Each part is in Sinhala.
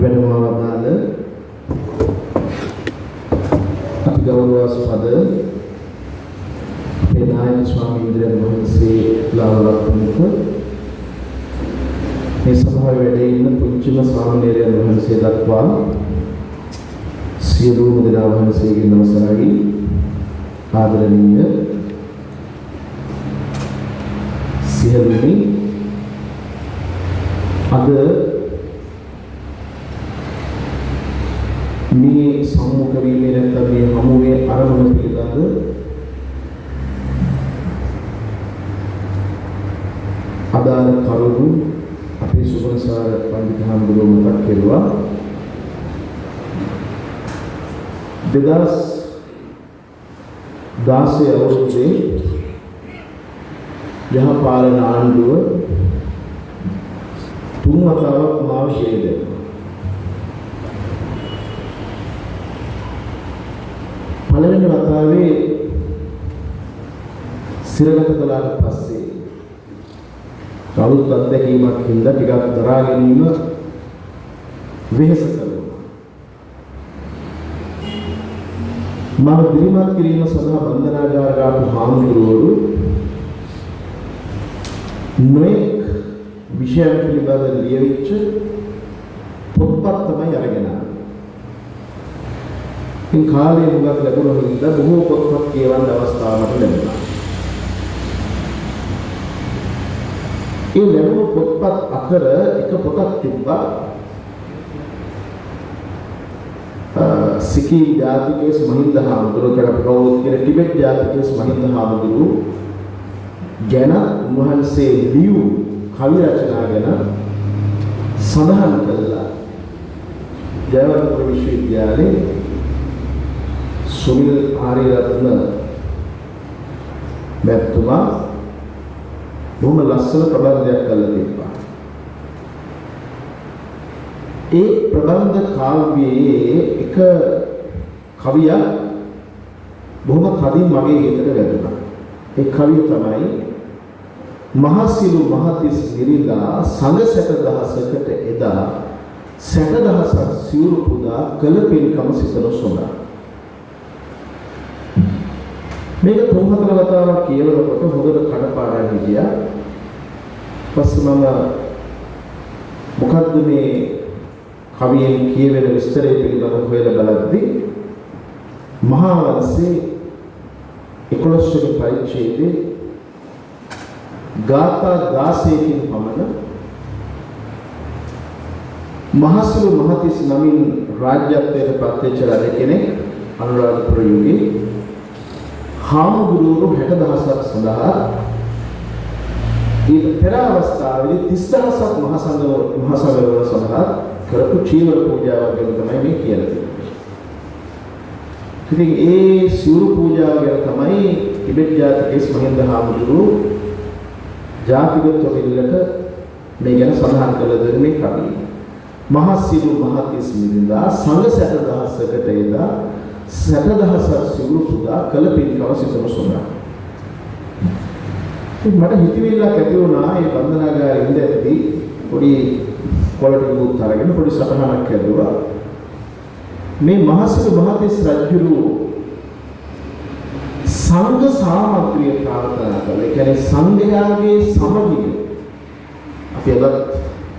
වෙනවාදාල අතිගෞරවාස්පද පේනායක ස්වාමීන් වහන්සේලා වරපුණුක මේ සභාවේ වැඩ ඉන්න පුංචිම ස්වාමීන් වහන්සේ දක්වා සියලුම දෙනා වහන්සේගේ නමස්කාරයි ආදරණීය සියලුනි අද මේ සම්මුඛ වීමේ නැත්නම් මේ හමුවේ අරමුණ පිළිබඳ අදාළ කරුණු අපේ සුබසාර පඬිතුක හඳුනන මතක් කෙරුවා 2016 අවුරුද්දේ යහපාලන ආණ්ඩුව තුන් වතාවක් මාව ෂේදේ පළවෙනි වතාවේ සිරගත කළාට පස්සේ කවුරුත් අත්දැකීමක් හින්දා ටිකක් දරා ගැනීම වෙහෙස කළා. මම දිරිමත් කිරීම සඳහා බන්ධනාගාරයට ආපු හාමුදුරුවරු නොයෙක් විෂයන් පිළිබඳව ලියවිච්ච පොත්පත් තමයි අරගෙන ආවේ. ඉන් කාලේ මුගක් ලැබුණු හින්දා බොහෝ පොත්පත් කියවන්න අවස්ථාවක් ලැබුණා. ඒ ලැබුණු පොත්පත් අතර එක පොතක් තිබ්බා සිකි ජාතිකේස් මහින්ද හාමුදුරුවෝ කියලා කවුරුත් කියන ටිබෙට් ජාතිකේස් මහින්ද හාමුදුරුවෝ ගැන උන්වහන්සේ ලියු කවි රචනා ගැන සඳහන් කළා. ජයවර්ධන විශ්වවිද්‍යාලයේ සුනිල් ආරියරත්න මැතිතුමා බොහොම ලස්සන ප්‍රබන්ධයක් කළා තිබ්බා. ඒ ප්‍රබන්ධ කාව්‍යයේ එක කවියක් බොහොම තදින් මගේ හිතට වැදුනා. ඒ කවිය තමයි මහසිලු මහතිස් නිරිලා සංග සැට දහසකට එදා සැට දහසක් සිවුරු පුදා කළ පින්කම සිතන සොඳා. මේක තුන් හතර වතාවක් කියවනකොට හොඳට කඩපාඩම් හිටියා. පස්සේ මම මොකද්ද මේ කවියෙන් කියවෙන විස්තරය පිළිබඳව හොයලා බලද්දී මහා වංශේ 11 වෙනි පරිච්ඡේදයේ ගාථා 16කින් පමණ මහසිලු මහතිස් නමින් රාජ්‍යත්වයට පත්වෙච්ච රජ කෙනෙක් අනුරාධපුර යුගයේ හාමුදුරුවෝ 60000ක් සඳහා ඊට පෙර අවස්ථාවේදී 30000ක් මහසඟවල සඳහා කරපු චීවර පූජාවක් ගැන තමයි මේ කියලා තියෙන්නේ. ඉතින් ඒ සිවුරු පූජාව ගැන තමයි ටිබෙට් ජාතිකේස් මහින්ද හාමුදුරුවෝ ජාතිගත තොවිල්ලට මේ ගැන සඳහන් කළ දෙන්නේ කවි. මහසිලු මහතිස් මිරිඳා සංඝ 60000කට එදා 60000ක් සිවුරු පුදා කළ පින්කම සිතන සොඳා. මට හිතවිල්ලක් ඇති වුණා මේ බන්ධනාගාරයේ ඉඳද්දී පොඩි කොළට මුත් අරගෙන පොඩි සටහනක් ඇදුවා. මේ මහසිලු මහතිස් රජුරු සංඝ සාමග්‍රිය ප්‍රාර්ථනා කළා. ඒ කියන්නේ සංඝයාගේ සමගිය. අපි අද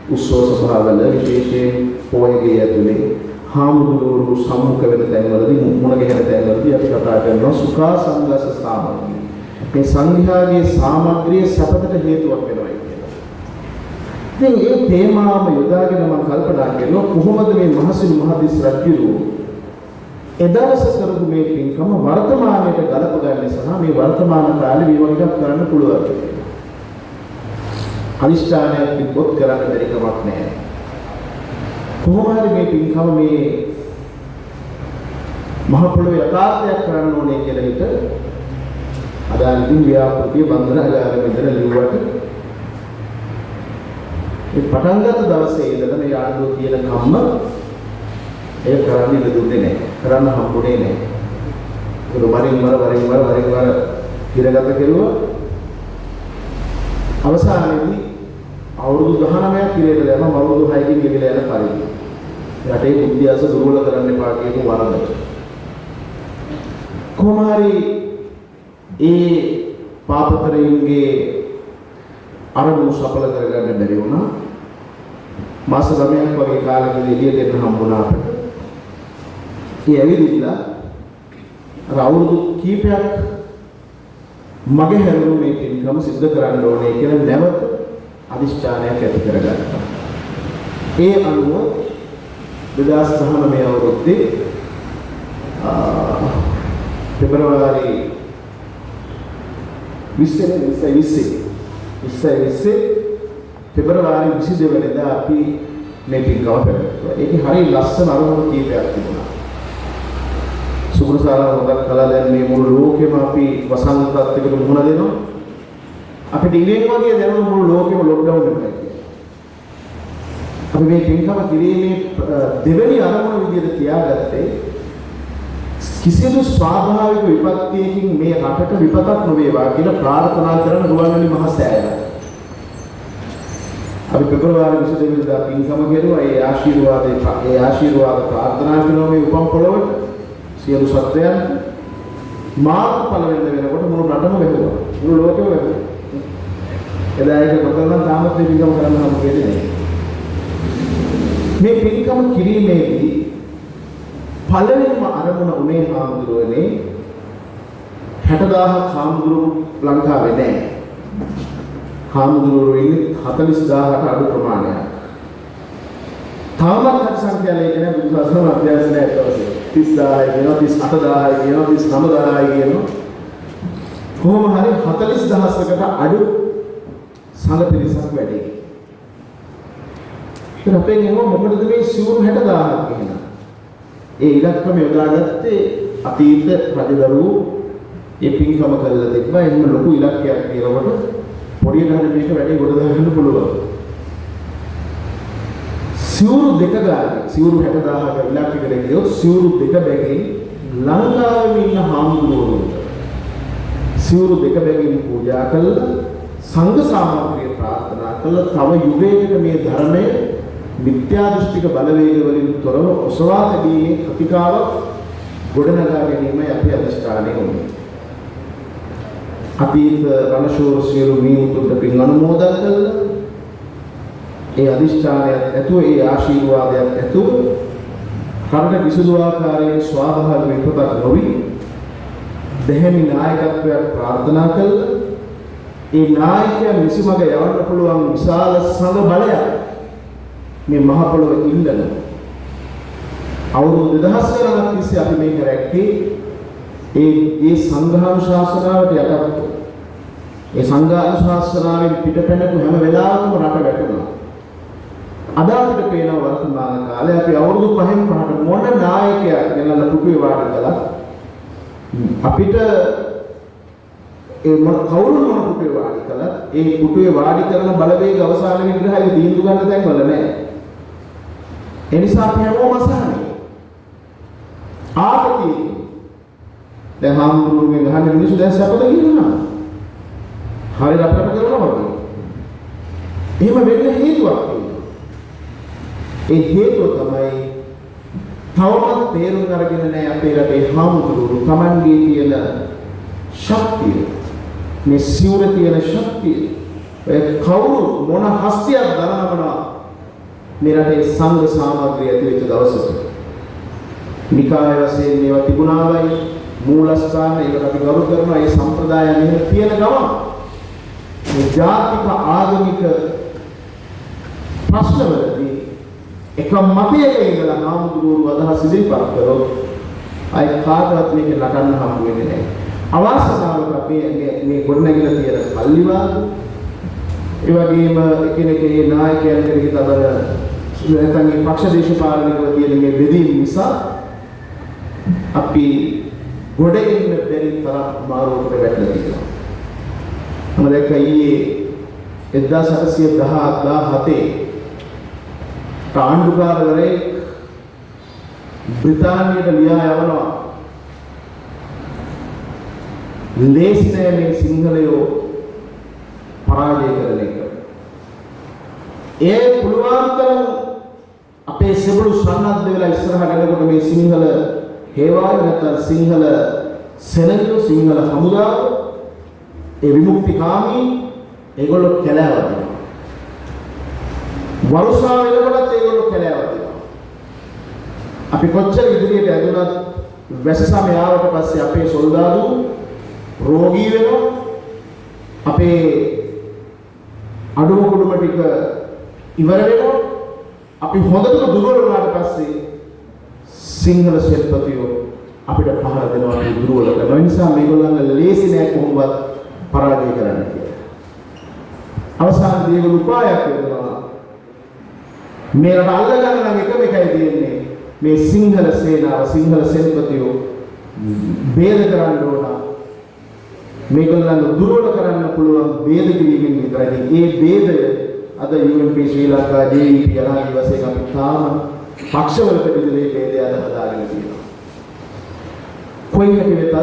උත්සව සභාවල විශේෂයෙන් පොයගේ ඇතුලේ හාමුදුරුවෝ සම්මුඛ වෙන තැන්වලදී මුණ ගැහෙන තැන්වලදී අපි කතා කරනවා සුඛා සංගස සාමග්ගී. මේ සංඝයාගේ සාමග්‍රිය සපතට හේතුවක් වෙනවා කියලා. ඉතින් මේ තේමාවම යොදාගෙන මම කල්පනා කරනවා කොහොමද මේ මහසිනු මහදිස් රජුරු එදවස කරපු මේ පින්කම වර්තමානයට ගලපගන්නේ සහ මේ වර්තමාන කාලේ මේ වගේ එකක් කරන්න පුළුවන්. අනිෂ්ඨානයක් තිබ්බොත් කරන්න බැරි කමක් නැහැ. කොහොම හරි මේ පින්කම මේ මහ පොළොවේ යථාර්ථයක් කරන්න ඕනේ කියලා හිත අදාළින් ව්‍යාපෘතිය බන්ධනාගාරෙ මෙතන ලිව්වට ඒ පටන් ගත්ත දවසේ ඉඳලා මේ ආණ්ඩුව කියන කම්ම ඒ කරන්න ඉඩ දුන්නේ නැහැ. කරන්න හම්බුනේ නැහැ. ඒක වරින් වර හිරගත කෙරුවා. අවසානයේදී අවුරුදු 19ක් ඉරේට දැම්ම අවුරුදු 6කින් ගෙවිලා යන පරිදි. රටේ බුද්ධියස දුර්වල කරන්න එපා කියපු වරදට. කොහොම හරි ඒ පාපතරයින්ගේ අරමුණු සඵල කරගන්න බැරි වුණා. මාස 9ක් වගේ කාලෙකදී එළිය දෙන්න හම්බුණා අපිට. ඒ ඇවිදිලා අවුරුදු කීපයක් මගේ හැරුණු මේ පින්කම සිද්ධ කරන්න ඕනේ කියලා නැවත අදිෂ්ඨානයක් ඇති කරගත්තා. ඒ අනුව 2019 අවුරුද්දේ පෙබරවාරි 20 පෙබරවාරි 22 වෙනිදා අපි මේ පින්කම පැවැත්වුවා. ඒකේ හරිය ලස්සන අරමුණු කීපයක් තිබුණා. සුබසාරා හොදක් කළා දැන් මේ මුළු ලෝකෙම අපි වසංගතත් එක්ක මුහුණ දෙනවා. අපිට ඉවෙන් වගේ දැනුණු මුළු ලෝකෙම ලොක්ඩවුන් එකක් කියලා. අපි මේ පින්කම කිරීමේ දෙවෙනි අරමුණ විදිහට තියාගත්තේ කිසිදු ස්වාභාවික විපත්තියකින් මේ රටට විපතක් නොවේවා කියලා ප්‍රාර්ථනා කරන රුවන්වැලි මහ සෑය. අපි පෙබරවාරි 22 වෙනිදා පින්කම කෙරුවා. ඒ ආශිර්වාද ප්‍රාර්ථනා කරනවා මේ උපම් පොළොවට සියලු සත්වයන් මාර්ග ඵල වෙනකොට මුළු රටම වැහුවා. මුළු ලෝකෙම වැහුවා. එදා ඒක නොකරන තාමත් මේ පින්කම කරන්න හම්බ වෙන්නේ නැහැ. මේ පින්කම කිරීමේදී පළවෙනිම අරමුණ උනේ හාමුදුරුවනේ 60000ක් හාමුදුරුවෝ ලංකාවේ නැහැ. හාමුදුරුවෝ ඉන්නේ 40000කට අඩු ප්‍රමාණයක්. තාමත් හරි සංඛ්‍යාලේ කියන බුදුසසුන අධ්‍යාසනය ඇත්තවසේ 30000යි කියනවා 38000යි කියනවා 39000යි කියනවා කොහොම හරි 40000කට අඩු සංඝ පිරිසක් වැඩි. ඒත් අපෙන් එනවා මොකටද මේ සිවුරු 60000ක් කියනවා. ඒ ඉලක්කම යොදාගත්තේ අතීත රජදරුවෝ ඒ පින්කම කළා තිබ්බා. එහෙම ලොකු ඉලක්කයක් තියනකොට පොඩියට හරි මේක වැඩි ගොඩ දාගන්න පුළුවන්. සිවුරු දෙක ගන්න සිවුරු 60000ක ඉලක්කයකට ගියොත් සිවුරු දෙක බැගින් ලංකාවේ ඉන්න හාමුදුරුවෝ සිවුරු දෙක බැගින් පූජා කළා සංඝ සාමග්‍රිය ප්‍රාර්ථනා කළා තව යුගයකට මේ ධර්මය මිත්‍යා දෘෂ්ටික බලවේග වලින් තොරව ඔසවා තැබීමේ කතිකාවක් ගොඩනගා ගැනීමයි අපි අදිෂ්ඨානය වුණේ. අතීත රණශූර සියලු මීමුතුන්ට පින් අනුමෝදන් කළා. ඒ අදිෂ්ඨානයත් ඇතුව ඒ ආශිර්වාදයක් ඇතුව රටට කිසිදු ආකාරයේ ස්වාභාවික විපතක් නොවි දෙහිමි නායකත්වයක් ප්‍රාර්ථනා කළා. ඒ නායකයන් විසමග යවන්න පුළුවන් විශාල සංඝ බලයක් මේ මහ පොළොවේ ඉල්ලන අවුරුදු 2000 ගණනක් තිස්සේ අපි මේක රැක්කේ ඒ සංඝානුශාසනාවට යටත්ව. ඒ සංඝානුශාසනාවෙන් පිටපැනපු හැම වෙලාවකම රට වැටුණා. අද අපිට පේන වර්තමාන කාලේ අපි අවුරුදු 5න් 5ට මොන නායකයෙක් ගෙනල්ලා පුටුවේ වාඩි කළා අපිට ඒ කවුරුන් මොන පුටුවේ වාඩි කළා ඒ පුටුවේ වාඩි කරන බලවේග අවසාන විග්‍රහය තීන්දුව ගන්න තැන් වල නැහැ. ඒ නිසා අපි හැමෝම අසහනේ. ආපති දැන් හාමුදුරුවෝ ගහන මිනිස්සු දැන් සැපද කියනවා. හරියට අපිට කරනවා වගේ. එහෙම වෙන්න හේතුවක් තියෙනවා. ඒ හේතුව තමයි තවමත් තේරුම් අරගෙන නැහැ අපේ රටේ හාමුදුරුවෝ Tamanගේ තියෙන ශක්තිය. මේ සිවුර තියෙන ශක්තිය. ඒ කවුරු මොන හස්තියක් දරනවනවා මේ රටේ සංඝ සාමග්‍රිය ඇති වෙච්ච දවසට නිකාය වශයෙන් මේවා තිබුණාමයි මූලස්ථාන ඒකට අපි ගරු කරනවා. ඒ සම්ප්‍රදායන් එහෙම තියෙන ගමන් මේ ජාතික ආගමික ප්‍රශ්නවලදී එක මතයක ඉඳලා හාමුදුරුවෝ අදහස් ඉදිරිපත් කරොත් අය කාටවත් මේක නටන්න හම්බ වෙන්නේ නැහැ. අවාසනාවක අපි මේ ගොඩනැගිලා තියෙන පල්ලිවාද ඒ වගේම එකිනෙකේ නායකයන් කෙරෙහි තබන නැත්නම් මේ පක්ෂ දේශපාලනිකව තියෙන මේ බෙදීම් නිසා අපි ගොඩ එන්න බැරි තරම් මාරුවකට වැටලා තියෙනවා. මම දැක්ක ඊයේ 1817 ආණ්ඩුකාරවරයෙක් බ්‍රිතාන්‍යයට ලියා යවනවා ලේසි නෑ මේ සිංහලයෝ පරාජය කරන එක. ඒ පුළුවන් තරම් අපේ සෙබළු සන්නද්ධ වෙලා ඉස්සරහට යනකොට මේ සිංහල හේවාය නැත්නම් සිංහල සෙනගු සිංහල හමුදාව ඒ විමුක්තිකාමී ඒගොල්ලෝ කැලෑවදිනවා. වරුසා වෙනකොටත් ඒගොල්ලෝ කැලෑවදිනවා. අපි කොච්චර ඉදිරියට ඇදුණත් වැස සමය ආවට පස්සේ අපේ සොල්දාදු රෝගී වෙනවා. අපේ අඩුම කුඩුම ටික ඉවර වෙනවා. අපි හොඳට දුර්වල වුණාට පස්සේ සිංහල ශිල්පියෝ අපිට පහර දෙනවා අපි දුර්වල කරනවා. ඒ නිසා මේගොල්ලන්ගේ ලේසි නෑ කොහොමවත් පරාජය කරන්න කියලා. අවසානයේදී ඒගොල්ලෝ උපායක් යොදනවා. මේ රට අල්ලගන්න නම් එකම එකයි තියෙන්නේ. මේ සිංහල සේනාව සිංහල ශිල්පියෝ බේද කරන්න ඕන. මේගොල්ලන් දුර්වල කරන්න පුළුවන් බේද කිරීමෙන් විතරයි. ඒ බේදය අද UNP ශ්‍රී ලංකා JVP යනාදී වශයෙන් අපි තාම පක්ෂවලට විදුලේ බේදය අද හදාගෙන තියෙනවා. කොයි හැටි වෙතත්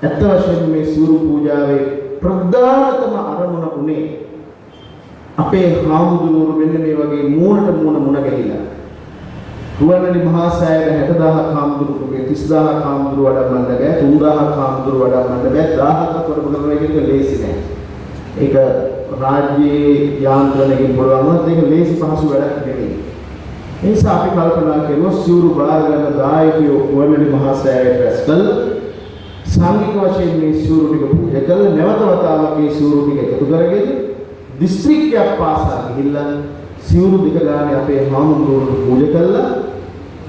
ඇත්ත වශයෙන්ම මේ සිවුරු පූජාවේ ප්‍රධානතම අරමුණ උනේ අපේ හාමුදුරුවෝ මෙන්න මේ වගේ මූණට මුණ ගැහිලා රුවන්වැලි මහා සෑයට 60000ක් හාමුදුරුවෝගේ 30000ක් හාමුදුරුවෝ වඩම්මන්න බෑ 3000ක් හාමුදුරුවෝ වඩම්මන්න බෑ 1000ක් කරපු කරන එක ලේසි නෑ. ඒක රාජ්‍යයේ යාන්ත්‍රණයකින් පුළුවන් වුණත් ඒක ලේසි පහසු වැඩක් නෙවෙයි. ඒ නිසා අපි කල්පනා කරුවා සිවුරු බාර ගන්න දායකයෝ රුවන්වැලි මහා සෑයට රැස් කළා. සංඝික වශයෙන් මේ සිවුරු ටික පූජා කළා. නැවත වතාවක් මේ සිවුරු ටික එකතු කරගෙන දිස්ත්‍රික්කයක් පාසා ගිහිල්ලා සිවුරු දෙක ගානේ අපේ හාමුදුරුවෝ පූජා කළා.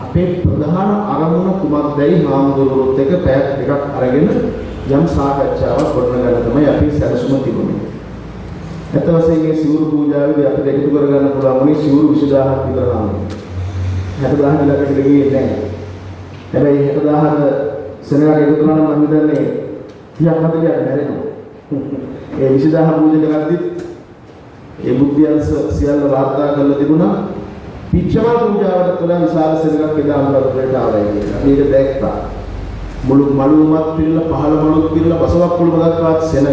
අපේ ප්‍රධාන අරමුණ කුමක්දයි හාමුදුරුවෝත් එක්ක පැයක් දෙකක් අරගෙන යම් සාකච්ඡාවක් ගොඩනගන්න තමයි අපි සැලසුම තිබුණේ. ඇත්ත වශයෙන්ම මේ සිවුරු පූජාවේදී අපිට එකතු කරගන්න පුළුවන් වුණේ සිවුරු 20000ක් විතර නම්. 60000 කට ගියේ නැහැ. හැබැයි 60000ක සෙනගට එකතු කරනවා නම් මම හිතන්නේ 30ක් 40ක් නැරෙනවා. ඒ 20000 පූජා කරද්දිත් ඒ බුද්ධියන්ස සියල්ල වාර්තා කරලා තිබුණා. පිච්චමල් පූජාවට කළ විශාල සෙනගක් එදා අනුරාධපුරයට ආවයි කියලා. මේක දැක්කා. මුළු මළුවමත් පිළිලා පහළ මළුත් පිළිලා බසවක් කුළුම දක්වාත් සෙනග.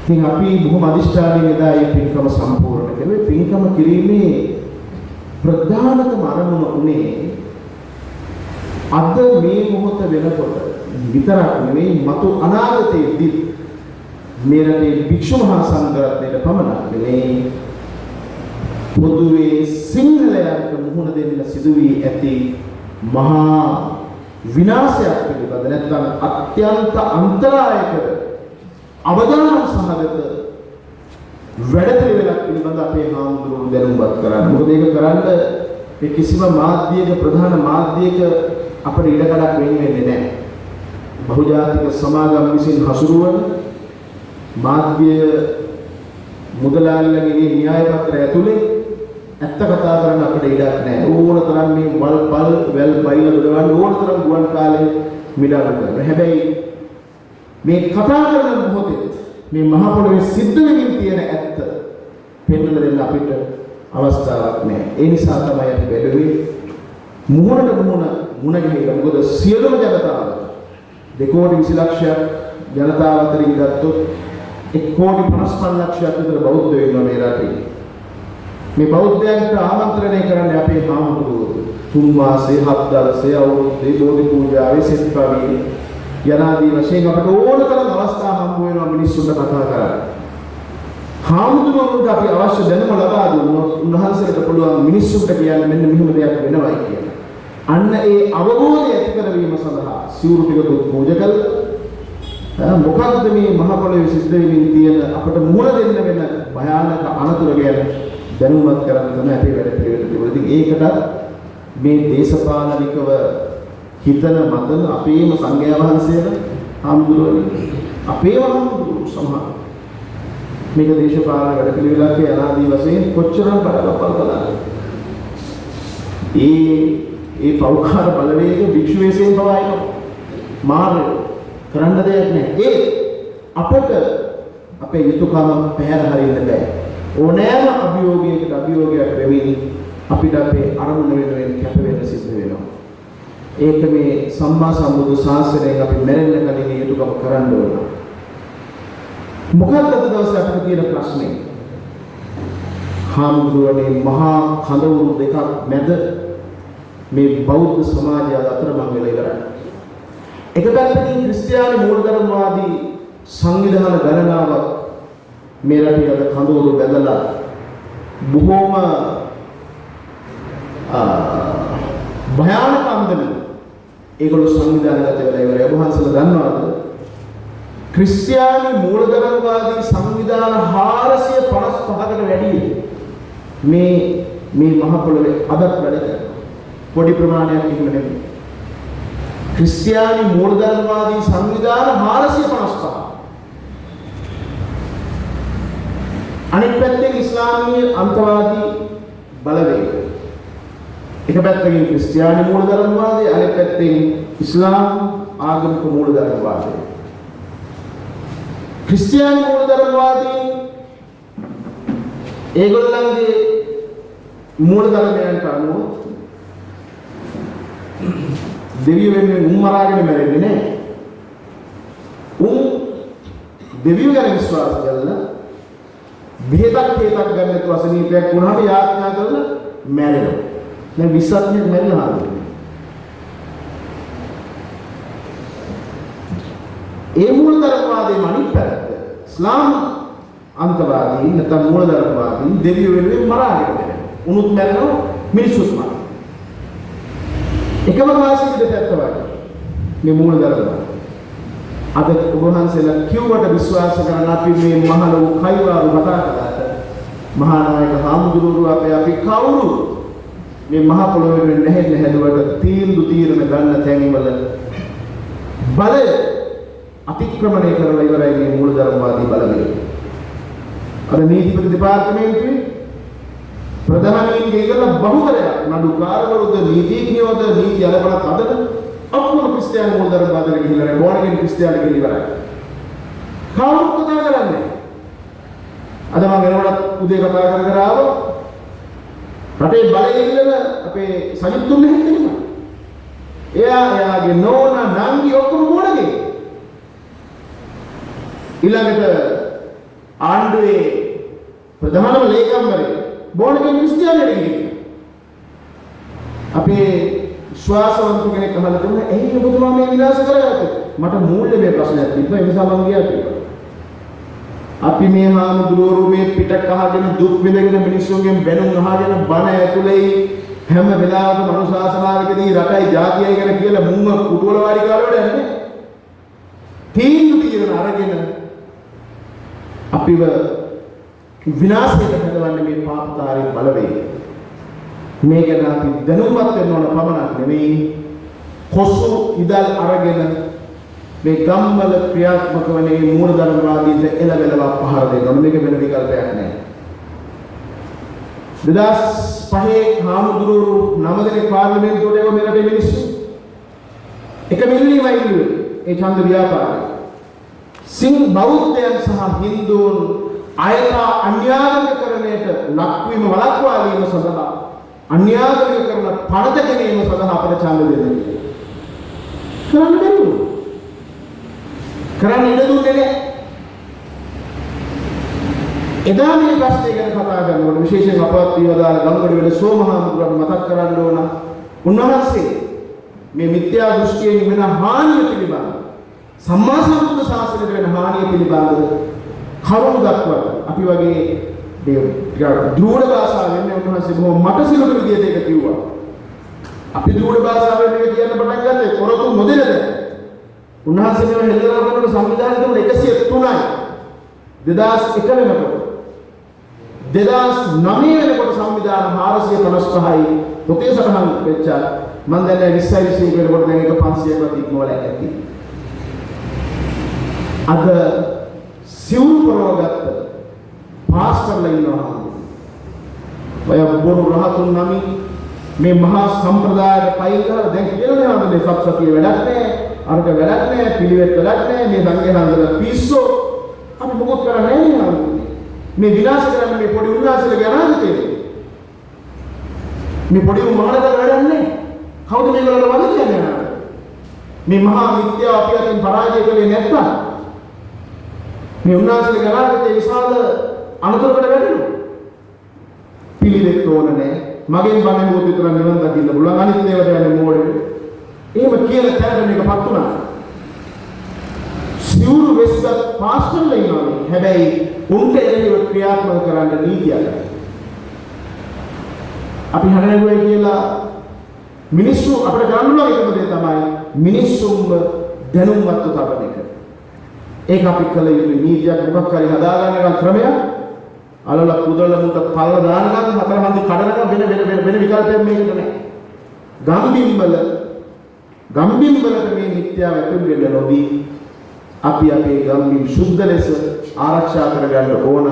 ඉතින් අපි බොහොම අදිෂ්ඨානයෙන් එදා මේ පින්කම සම්පූර්ණ කළේ. පින්කම කිරීමේ ප්‍රධානතම අරමුණ උනේ අද මේ මොහොත වෙනකොට විතරක් නෙවෙයි මතු අනාගතයේදී මේ රටේ භික්ෂු මහා සංඝරත්නයට පමණක් නෙවෙයි පොදුවේ සිංහලයන්ට මුහුණ දෙන්න සිදු වී ඇති මහා විනාශයක් පිළිබඳ නැත්නම් අත්‍යන්ත අන්තරායකර අවදානම් සහගත වැඩපිළිවෙලක් පිළිබඳ අපේ හාමුදුරුවෝ දැනුම්පත් කරන්න. මොකද ඒක කරන්න මේ කිසිම මාධ්‍යයක ප්‍රධාන මාධ්‍යයක අපිට ඉඩකඩක් වෙන්නේ නැහැ. බහුජාතික සමාගම් විසින් හසුරුවන මාධ්‍ය මුදලාලින්ගේ න්‍යාය පත්‍රය ඇතුලේ ඇත්ත කතා කරන්න අපිට ඉඩක් නැහැ. ඕන තරම් මේ වල් වැල් බයිල දොඩවන්න ඕන තරම් ගුවන් කාලේ මිඩාල කරනවා. හැබැයි මේ කතා කරන මොහොතේ මේ මහ පොළොවේ සිද්ධ වෙමින් තියෙන ඇත්ත පෙන්වලා දෙන්න අපිට අවස්ථාවක් නැහැ. ඒ නිසා තමයි අපි බැලුවේ මුහුණට මුණ ගැහිලා. මොකද සියලුම ජනතාව 2.20 ලක්ෂයක් ජනතාව අතරින් ගත්තොත් 1.55 ලක්ෂයක් විතර බෞද්ධ වෙනවා මේ රටේ. මේ බෞද්ධයන්ට ආමන්ත්‍රණය කරන්නේ අපේ හාමුදුරුවෝ. 3 මාසේ 7 දවසේ අවුරුද්දේ බෝධි පූජාවේ සෙත් පරිදි යනාදී වශයෙන් අපට ඕන තරම් අවස්ථා හම්බ වෙනවා මිනිස්සුන්ට කතා කරන්න. හාමුදුරුවන්ට අපි අවශ්‍ය දැනුම ලබා දුන්නොත් උන්වහන්සේට පුළුවන් මිනිස්සුන්ට කියන්න මෙන්න මෙහෙම දෙයක් වෙනවයි කියලා. අන්න ඒ අවබෝධය ඇති කරවීම සඳහා සිවුරු ටික පූජා කළා. මොකක්ද මේ මහ පොළොවේ සිද්ධ වෙමින් තියෙන අපට මුහුණ දෙන්න වෙන භයානක අනතුර ගැන දැනුවත් කරන්න තමයි අපේ වැඩ පිළිවෙල තිබුණේ. ඉතින් ඒකට මේ දේශපාලනිකව හිතන මතන අපේම සංඝයා වහන්සේලා හාමුදුරුවනේ අපේම හාමුදුරුවෝ සමහර මේක දේශපාලන වැඩ පිළිවෙලක් යනාදී වශයෙන් කොච්චරක් බලපල් කළාද. ඒ පෞකාර බලවේග භික්ෂු වේසයෙන් පවයින මාර්ග කරන්න දෙයක් නැහැ. අපට අපේ යුතුයකම පැහැර හරින්න බෑ. ඕනෑම අභියෝගයක් වෙමින් අපිට අපේ අරමුණ වෙනුවෙන් කැප වෙන්න සිද්ධ වෙනවා. ඒක මේ සම්මා සම්බුදු ශාසනයෙන් අපි මැරෙන්න කලින් යුතුයකම කරන්න ඕන. මොකක්ද අද දවසේ අපිට තියෙන ප්‍රශ්නේ? හාමුදුරුවනේ මහා කඳවුරු දෙකක් මැද මේ බෞද්ධ සමාජය අතරමං වෙලා ඉවරයි. එක පැත්තකින් ක්‍රිස්තියානි මූලධර්මවාදී සංවිධාන ගණනාවක් මේ රටේ අද කඳවුරු බැඳලා බොහෝම භයානක අන්දමින් ඒගොල්ලෝ සංවිධානගත වෙලා ඉවරයි. ඔබ වහන්සේලා දන්නවද? ක්‍රිස්තියානි මූලධර්මවාදී සංවිධාන 455කට වැඩි මේ මහ පොළොවේ අදත් වැඩ කරනවා. පොඩි ප්‍රමාණයක් ඉන්න නෙමෙයි. ක්‍රිස්තියානි මූලධර්මවාදී සංවිධාන 455. අනිත් පැත්තෙන් ඉස්ලාමීය අන්තවාදී බලවේග. එක පැත්තකින් ක්‍රිස්තියානි මූලධර්මවාදී, අනිත් පැත්තෙන් ඉස්ලාම් ආගමික මූලධර්මවාදී. ක්‍රිස්තියානි මූලධර්මවාදී ඒගොල්ලන්ගේ මූලධර්මයන්ට අනුව දෙවියෝ වෙනුවෙන් මරාගෙන මැරෙන්නේ නැහැ. දෙවියෝ ගැන විශ්වාස කරලා බෙහෙතක් ගන්න නැතුව අසනීපයක් වුණාම යාඥා කරලා මැරෙනවා. දැන් 20ක් මැරෙලා හරියට. ඒ මූලධර්මවාදී අනිත් පැත්ත ඉස්ලාම් අන්තවාදී නැත්නම් මූලධර්මවාදී දෙවියෝ වෙනුවෙන් මරාගෙන මැරෙනවා. උනුත් මැරෙනවා, මිනිස්සුත් මරනවා. එකම වාසිය දෙපැත්ත වගේ මේ මූලධර්මවාදී. අද ඔබ වහන්සේලා කිව්වට විශ්වාස කරන අපි මේ මහලු කයිවාරු කතා කළාට මහා නායක හාමුදුරුවෝ අපි කවුරු මේ මහ පොළොවේ නැහෙන්න හැදුවට තීරණ ගන්න තැන්වල බලය අතික්‍රමණය කරලා ඉවරයි මේ මූලධර්මවාදී බලවේගය. අද නීතිපති දෙපාර්තමේන්තුවේ ප්‍රධානීන්ගේ ඉඳලා බහුතරයක් නඩුකාරවරුද නීතිඥයෝද නීති අලබල කඩන ඔක්කොම ක්‍රිස්තියානි මූලධර්මවාදීන් ගිහිල්ලා බෝණගෙන් ක්‍රිස්තියානි කියලා ඉවරයි. කවුරුත් කතා කරන්නේ. අද මම එනකොට උදේ කතා කර ආවා. රටේ බලයේ ඉන්න අපේ සජිත්තුන් හැදෙන්නේ. එයාගේ නෝනා නංගි ඔක්කොම බෝණගෙන්. ඊළඟට ආණ්ඩුවේ ප්‍රධානම ලේකම්වරයෙක් බෝණගෙන් ක්‍රිස්තියානියට ගිහින්. අපේ විශ්වාසවන්ත කෙනෙක් අහලා දුන්නා එහේ ඔබතුමා මේ විනාශ කරගත්තේ. මට මූල්‍යමය ප්‍රශ්නයක් තිබ්බා ඒ නිසා මම ගියා කියලා. අපි මේ හාමුදුරුවෝ මේ පිටක් අහගෙන දුක් විඳගෙන මිනිස්සුන්ගෙන් බැනුම් අහගෙන බණ ඇතුලේ හැම වෙලාවකම අනුශාසනාවකදී රටයි ජාතියයි ගැන කියලා මුංග කුටුවල වාඩි කාලවල යන්නේ. තීන්දුව අරගෙන අපිව විනාශයට හදවන්නේ මේ පාපකාරී බලවේගය. මේක නම් අපි දැනුවත් වෙන්න ඕන පමණක් නෙවෙයි කොසු ඉදල් අරගෙන මේ ගම්වල ක්‍රියාත්මක වන මේ මූලධර්මවාදීන්ට එළවෙලව පහර දෙනවා. මේක වෙන විකල්පයක් නැහැ. 2005 හාමුදුරුවෝ 9 දෙනෙක් පාර්ලිමේන්තුවට එව මෙරට මිනිස්සු එක මිල්ලීමයි ඉල්ලුවේ. ඒ ඡන්ද ව්‍යාපාරය. බෞද්ධයන් සහ හින්දුන් අයථා අන්‍යාගමිකකරණයට ලක්වීම වළක්වා ගැනීම සඳහා අන්‍යාගමිකකරණ පනත ගැනීම සඳහා අපට ඡන්ද දෙන්නේ. කරන්න බැහැ. කරන්න ඉඩ දුන්නේ නැහැ. එදා මේ ප්‍රශ්නය ගැන කතා කරනකොට විශේෂයෙන් අපවත් වේවදාල ගංගොඩවිල සෝමහාමුදුරුවෝ මතක් කරන්න ඕන. උන්වහන්සේ මේ මිත්‍යා දෘෂ්ටියෙන් වෙන හානිය පිළිබඳ සම්මා සම්බුද්ධ ශාසනයට වෙන හානිය පිළිබඳව කරුණු දක්වලා අපි වගේ දෘඪ භාෂාවෙන් උන්වහන්සේ බොහොම මටසිරුණු විදිහට ඒක කිව්වා. අපි දුර භාෂාවෙන් මේක කියන්න පටන් ගත්තේ කොරතු නොදෙනද? උන්වහන්සේ මේ හෙළදරව් කරන සංවිධානය තිබුණේ 103යි. 2001 වෙනකොට 2009 වෙනකොට සංවිධාන 455යි පොතේ සටහන් වෙච්චා. මම දැන් 20 වෙනකොට දැන් ඒක 500කට ඉක්මවලා ඇති. අද සිවුරු පරවගත්ත පාස්ටර්ලා ඉන්නවා. ඔය බොරු රහතුන් නමි මේ මහා සම්ප්‍රදායට පයින් ගහලා දැන් කියනවා නේද මේ සත්‍යතිය වැඩක් නැහැ. අරක වැඩක් නැහැ, පිළිවෙත් වැඩක් නැහැ, මේ සංඝයාන්දලා පිස්සෝ. අපි මොකද කරන්නේ නෑ. මේ විනාශ කරන්න මේ පොඩි උන්වහන්සේලගේ අනාගතේ. මේ පොඩි මහලකට වැඩක් නැහැ. කවුද මේගොල්ලෝ වද කියන්නේ? මේ මහා මිත්‍යාව අපි අතින් පරාජය කළේ නැත්නම් මේ උන්වහන්සේලගේ අනාගතේ විශාල අනතුරකට වැටෙනවා. පිළිවෙත් ඕන නැහැ. මගෙන් බණ හොත් විතර නිවන් දකින්න පුළුවන්. අනිත් ඒවාට යන්නේ මොඩේ. එහෙම කියලා තැනට මේකපත් වුණා. සිවුරු වෙස්සත් පාස්ටර්ලා ඉන්නවා. හැබැයි උන්ට එරෙහිව ක්‍රියාත්මක කරන්න නීතියක්. අපි හදන්නේ කියලා මිනිස්සු අපිට ගන්න ඕන එකම දේ තමයි මිනිස්සුන්ව දැනුම්වත් තබන එක. ඒක අපි කළ යුතු නීතියක් මොකක් හරි හදාගන්න ක්‍රමයක්. අලල කුදල මුට පල්ල දානකම් හතර හන්දි කඩනකම් වෙන විකල්පයක් මේකට නැහැ. ගම්බිම් වලට මේ මිත්‍යාව ඇතුල් වෙන්න නොදී අපි අපේ ගම්බිම් සුද්ධ ලෙස ආරක්ෂා කරගන්න ඕන.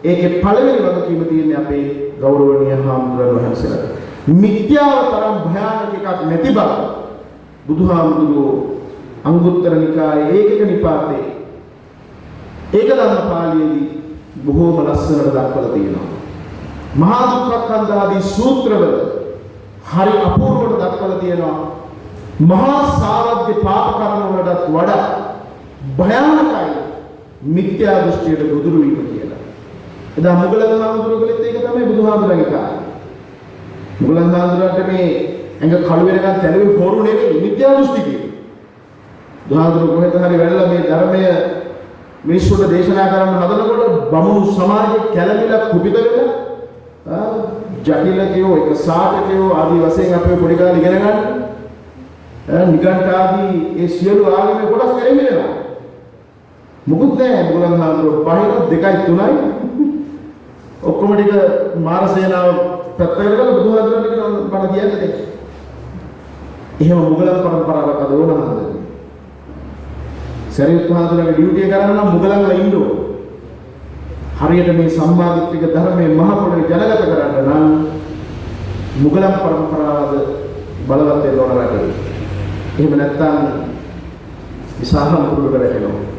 ඒකේ පළවෙනි වගකීම තියෙන්නේ අපේ ගෞරවනීය හාමුදුරුවෝ වහන්සේලාට. මිත්‍යාව තරම් භයානක එකක් නැති බව බුදුහාමුදුරුවෝ අංගුත්තර නිකායේ ඒකක නිපාතේ ඒක ධම්මපාලියේදී බොහෝම ලස්සනට දක්වලා තියෙනවා. මහා දුක්ඛන්ද ආදී සූත්‍රවල හරි අපූර්වව දක්වලා තියෙනවා. මහා සාවද්‍ය පාප කර්ම වලටත් වඩා භයානකයි මිත්‍යා දෘෂ්ටියට ගොදුරු වීම කියලා. එදා මුගලන් හාමුදුරුවෝගෙත් ඒක තමයි බුදුහාමුදුරන්ගේ කාර්යය. මුගලන් හාමුදුරුවන්ට මේ ඇඟ කළු වෙනකන් තැළුවේ හොරු නෙවෙයි මිත්‍යා දෘෂ්ටි කියලා. බුදුහාමුදුරුවෝ කොහෙද හරි වැළලා මේ ධර්මය මිනිස්සුන්ට දේශනා කරන්න හදනකොට බමුණු සමාජයේ කැළමිලා කුපිත වෙලා ජටිලකයෝ එක සාටකයෝ ආදී වශයෙන් අපේ පොඩි කාලේ ඉගෙන ගන්න නිකන්ට ආදී ඒ සියලු ආගමේ කොටස් කරෙන්නේ මොකුත් නැහැ. මුගලන් හාමුදුරුවෝ පහින් 2යි 3යි ඔක්කොම ටික මාර සේනාව පැත්තකට කරලා බුදුහාමුදුරුවන්ට බණ කියන්නේ. එහෙම මුගලන් පරම්පරාවක් අද ඕනහද? සරියුත් මහතුරුගේ ඩියුටි එක කරන්න නම් මුගලන්ලා ඉන්න ඕන. හරියට මේ සම්මාදිට්ඨික ධර්මයේ මහ පොළොවේ ජනගත කරන්න නම් මුගලන් පරම්පරාවද බලවත් වෙන්න ඕන රටේ. එහෙම නැත්නම් විසාහම් පුරුකට වැටෙනවා.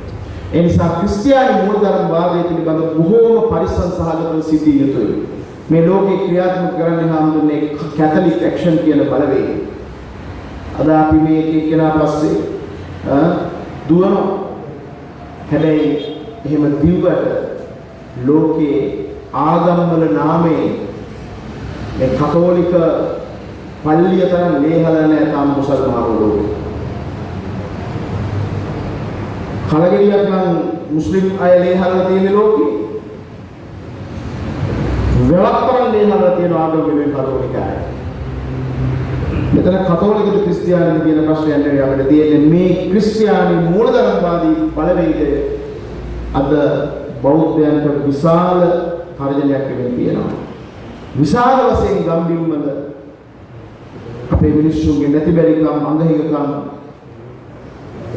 ඒ නිසා ක්‍රිස්තියානි මූලධර්ම වාදයේ පිළිබඳ බොහෝම පරිස්සම් සහගතව සිටිය යුතුයි. මේ ලෝකේ ක්‍රියාත්මක කරන්නේ හාමුදුරනේ කැතලික් ඇක්ෂන් කියන බලවේගය. අද අපි මේ එක්කෙනා පස්සේ දුවනවා. හැබැයි එහෙම දිව්වට ලෝකේ ආගම්වල නාමයෙන් මේ කතෝලික පල්ලිය තරම් ලේහල නැහැ තාම මුසල්මානෝ ලෝකේ. කලගිරියක් නම් මුස්ලිම් අය ලේහලලා තියෙන ලෝකේ. වෙලක්තරන් ලේහලලා තියෙන ආගම වෙනුවෙන් කතෝලික අය. මෙතන කතෝලිකද ක්‍රිස්තියානිද කියන ප්‍රශ්නයක් නෙවෙයි අපිට තියෙන්නේ. මේ ක්‍රිස්තියානි මූලධර්මවාදී බලවේගය අද බෞද්ධයන්ට විශාල තර්ජනයක් වෙමින් තියෙනවා. විශාල වශයෙන් ගම්බිම් වල අපේ මිනිස්සුන්ගේ නැති බැරිකම් අංගහිකකම්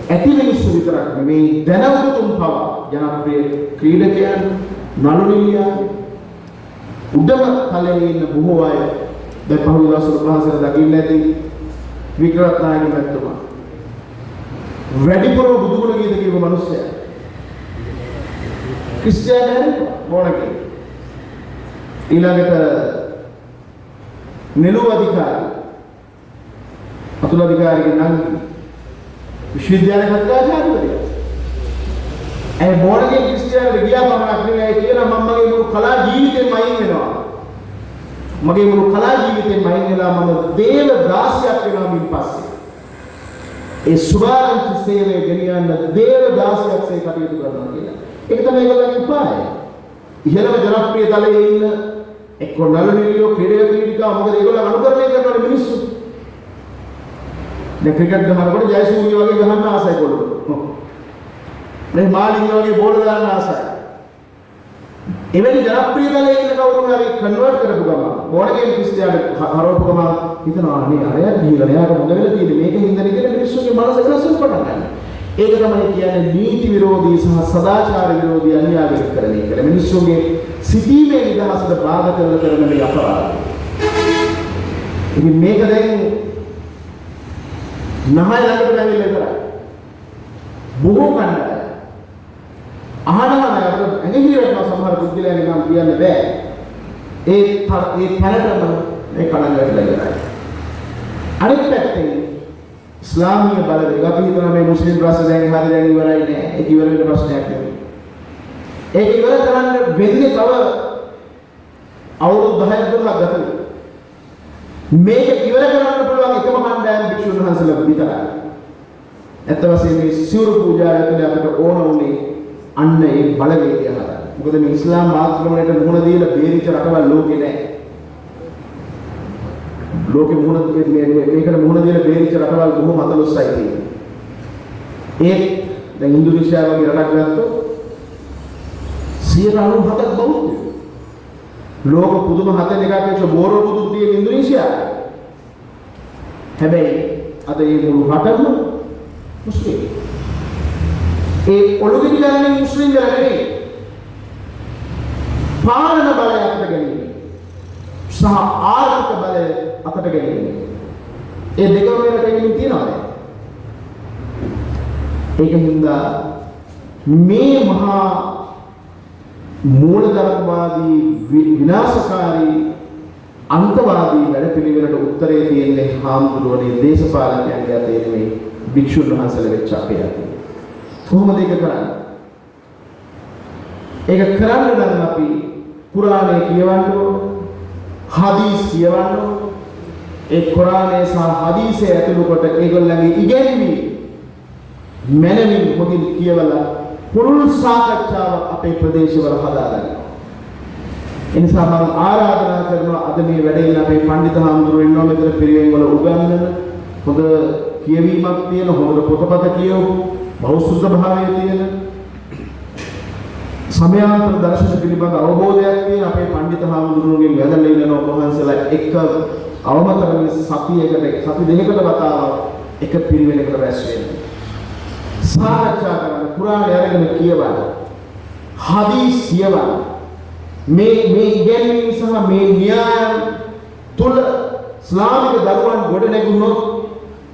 ඇති මිනිස්සු විතරක් නෙමෙයි දැනුතුම් පවා ජනප්‍රිය ක්‍රීඩකයන් නළු නිළියන් උඩම තලයේ ඉන්න බොහෝ අය දැන් පහුගිය දවස්වල ප්‍රහාසන දකින්න ඇති වික්‍රත්නායක මැතිතුමා වැඩිපුර බුදුගුණ ගීත කියපු මිනිස්සයා ක්‍රිස්තියානි මොනකේ ඊළඟට නෙළුව අධිකාරී අතුල අධිකාරිගේ නංගි විශ්වවිද්‍යාල කතාචාර්යවරිය ඒ මොනකේ ක්‍රිස්තියානි ගියා පමණක් නෙවෙයි කියලා මම මගේ මුළු කලා ජීවිතේම අයින් වෙනවා. මගේ මුළු කලා ජීවිතේම අයින් වෙලා මම දේව දාසයක් වෙනවා මින් පස්සේ. ඒ සුභාරංචි සේවය ගෙනියන්න දේව දාසයක්සේ කටයුතු කරනවා කියලා. ඒක තමයි ඒගොල්ලන්ගේ උපාය. ඉහළම ජනප්‍රිය තලයේ ඉන්න එක්ක නළු නිළියෝ ක්‍රීඩක ක්‍රීඩිකා මොකද ඒගොල්ලෝ අනුකරණය කරන මිනිස්සු. දැන් ක්‍රිකට් ගහනකොට ජයසූරිය වගේ ගහන්න ආසයි කොල්ලෝ. මේ මාලිංග වගේ බෝල දාන්න ආසයි. එවැනි ජනප්‍රියතාවයේ ඉන්න කවුරුන් හරි කන්වර්ට් කරපු ගම බෝඩ් ගේම් ක්‍රිස්තියාට හරවපු ගම හිතනවා අනේ අරයා ගිහලා මෙයාට මොකද වෙලා තියෙන්නේ මේකෙන් හින්දා කියලා මිනිස්සුගේ මනස වෙනස් වෙන්න පටන් ගන්නවා. ඒක තමයි කියන්නේ නීති විරෝධී සහ සදාචාර විරෝධී අන්‍යාගීකරණය කියලා. මිනිස්සුගේ සිටීමේ නිදහසට බාධා කරන මේ අපරාධය. ඉතින් මේක දැන් නහය ළඟට ඇවිල්ලා ඉවරයි. බොහෝ කණ්ඩායම් අහනවා අපිට ඇඟිලිවලට සමහර පුද්ගලයන්ගේ නම් කියන්න බෑ. ඒ තැනටම මේ කණන් වැටලා ඉවරයි. අනිත් පැත්තෙන් ඉස්ලාමීය බලවේග අපි හිතනවා මේ මුස්ලිම් ප්‍රශ්න දැන් හරි දැන් ඉවරයි නෑ. ඒක ඉවර වෙන්න ප්‍රශ්නයක් නෙවෙයි. ඒක ඉවර කරන්න වෙන්නේ තව අවුරුදු 10ක් 12ක් ගත වෙනවා. මේක ඉවර කරන්න පුළුවන් එකම කණ්ඩායම භික්ෂුන් වහන්සේලා විතරයි. ඇත්ත වශයෙන්ම මේ සිවුරු පූජාව ඇතුලේ අපිට ඕන උනේ අන්න ඒ බලවේගය හදන්න. මොකද මේ ඉස්ලාම් ආක්‍රමණයට මුහුණ දීලා බේරිච්ච රටවල් ලෝකේ නැහැ. ලෝකෙ මේකට මුහුණ දීලා බේරිච්ච රටවල් බොහොම 14යි තියෙන්නේ. දැන් ඉන්දුනීසියාව වගේ රටක් ගත්තොත් 97ක් බෞද්ධයෝ. ලෝක පුදුම 7 එකක් බෝරෝ බුදු තියෙන ඉන්දුනීසියාව. හැබැයි අද මේ මුළු රටම මුස්ලිම්. ඒ ඔළුවේ ගන්නේ මුස්ලිම් ගන්නේ පාලන බලය අතට ගැනීම සහ ආර්ථික බලය අතට ගැනීම. ඒ දෙකම වෙනට ගැනීම තියනවාද? ඒකින්ද මේ මහා මූලධර්මවාදී විනාශකාරී අන්තවාදී වැඩපිළිවෙලට උත්තරේ තියෙන්නේ හාමුදුරුවනේ දේශපාලකයන්ගේ අතේ නෙමෙයි භික්ෂුන් වහන්සේලා වෙච්ච අපේ අතේ. කොහොමද ඒක කරන්නේ? ඒක කරන්න නම් අපි කුරානය කියවන්න ඕන, හදීස් කියවන්න ඕන. ඒ කුරානය සහ හදීසේ ඇතුළු කොට ඒගොල්ලන්ගේ ඉගැන්වීම් මනමින් හොඳින් කියවලා පුරුල් සාකච්ඡාව අපේ ප්‍රදේශවල හදාගන්න. එනිසා මම ආරාධනා කරනවා අද මේ වැඩේ අපේ පඬිතු හාමුදුරුවෝ ඉන්නවා මෙතන පිරිවෙන් වල උගන්වන හොඳ කියවීමක් තියෙන හොඳ පොතපත කියවපු බෞද්ධ භාවයේ තියෙන සමයාන්තර දර්ශන පිළිබඳ අවබෝධයක් තියෙන අපේ පඬිතු හාමුදුරුවෝගෙන් වැදලා ඉන්න ඔබවහන්සේලා එක්ක අවමතරනේ සති දෙකකට වතාවක් එක පිරිවෙනකට රැස් වෙනවා. සාකච්ඡා කරන කුරානය අරගෙන කියවන හදීස් කියවන මේ ඉගැන්වීම් සහ මේ න්‍යායන් තුල ඉස්ලාමික දරුවන් ගොඩ නැගුණොත්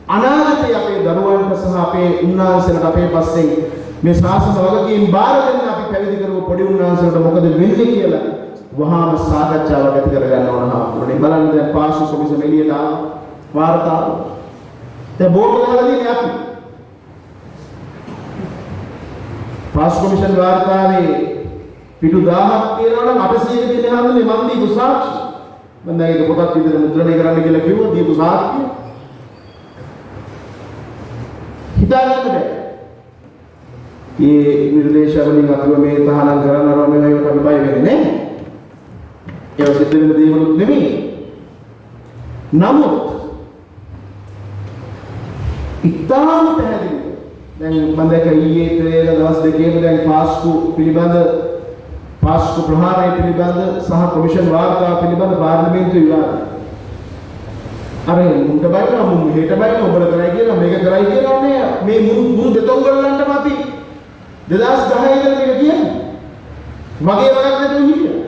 අනාගතයේ අපේ දරුවන්ට සහ අපේ උන්වහන්සේලාට අපේ පස්සේ මේ ශාසන වගකීම් බාර දෙන්න අපි පැවිදි කරපු පොඩි උන්වහන්සේලාට මොකද වෙන්නේ කියලා වහාම සාකච්ඡාවක් ඇති කරගන්න ඕන හාමුදුරනේ. බලන්න දැන් පාසු කොමිසම එළියට ආව වාර්තාව. දැන් බෝඩ් ගහලා තියෙන්නේ අපි. පාසු කොමිෂන් වාර්තාවේ පිටු 1000ක් තියෙනවා නම් 800ක තියෙන හැමෝම මන් දීපු සාක්ෂි. මම දැන් ඒක පොතක් විදිහට මුද්‍රණය කරන්න කියලා කිව්වා දීපු සාක්ෂි. හිතාගන්න බෑ. මේ නිර්දේශවලින් අපිව මේ තහනම් කරනවා මේ වගේ අපි බය වෙන්නේ නැහැ. ඒක සිද්ධ වෙන දේවලුත් නෙමෙයි. නමුත් ඉතාම පැහැදිලි. දැන් මම දැක්ක ඊයේ පෙරේද දවස් දෙකේම දැන් පාස්කු පිළිබඳ පාස්කු ප්‍රහාරය පිළිබඳ සහ කොමිෂන් වාර්තා පිළිබඳ පාර්ලිමේන්තු විවාදය. අර මුන්ට බයිනවා මුන් මෙහෙට බයිනවා ඔබල කරයි කියලා මේක කරයි කියලා නේ මේ මුන් දෙතොන් ගලන්නම අපි 2010 ඉඳලා මේක කියන්නේ. වගේ වගක් නැතුව හිටියා.